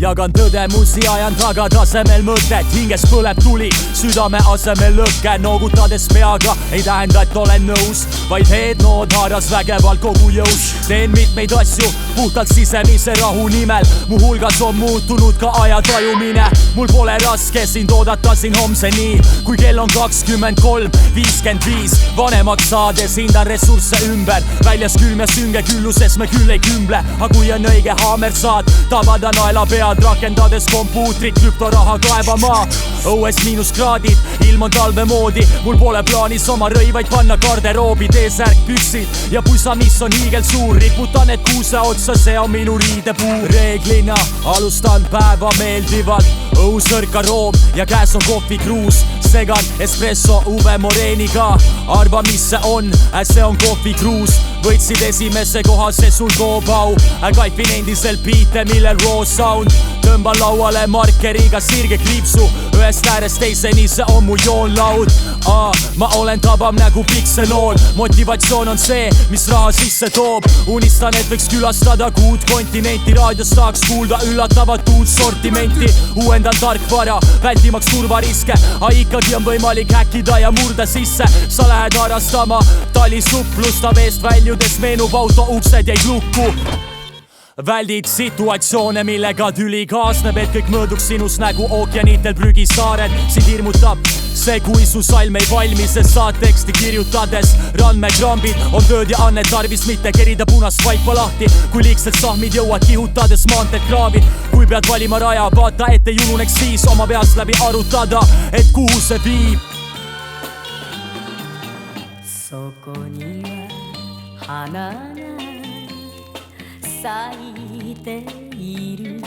jagan tõdemusi, ajan tagatasemel mõtet, hinges põleb tuli, südame asemel lõkke, noogutades peaga ei tähenda, et olen nõus, vaid heednood haaras vägevalt kogu jõus. Teen mitmeid asju puhtalt sisemise rahu nimel, muuhulgas on muutunud ka aja tajumine. Mul pole raske sind oodata siin homseni, kui kell on 23:55. Vanemaks saades hindan ressursse ümber, väljas külm ja sünge, külluses me küll ei kümble. Aga kui on õige haamer, saad tabada naela pead, rakendades kompuutrit, krüptoraha kaevama. õues miinuskraadid, ilm on talve moodi, mul pole plaanis oma rõivaid panna garderoobi, T-särk, püksid ja pusa, mis on hiigelsuur, riputan need kuuse otsa, see on minu riidepuu. Reeglina alustan päeva meeldivalt, õhus õrka room ja käes on kohvikruus, segan espresso Uwe Moreeniga, arva mis see on, see on kohvikruus. Võitsid esimese koha, see sul toob au, kaifin endiselt biite, millel raw sound. Tõmban lauale markeriga sirge kriipsu, ühest äärest teiseni, see on mu joonlaud. Ma olen tabam nagu pikseloon, motivatsioon on see, mis raha sisse toob. Unistan, et võiks külastada kuud kontinenti, raadios tahaks kuulda üllatavat uut sortimenti. Uuendan tarkvara, vältimaks turvariske, ikkagi on võimalik häkkida ja murda sisse. Sa lähed harrastama talisuplust, veest väljudes meenub auto uksed jäid lukku. Väldid situatsioone, millega tüli kaasneb, et kõik mõõduks sinus nagu ookeanitel prügisaared. Sind hirmutab see, kui su salm ei valmi, sest saad teksti kirjutades randmekrambid on tööd ja annet tarvis, mitte kerida punast vaipa lahti. Kui liigsed sahmid jõuad kihutades maanteed kraavid, kui pead valima raja, vaata ette ei ununeks siis oma peast läbi arutada, et kuhu see viib. そこには花が咲いている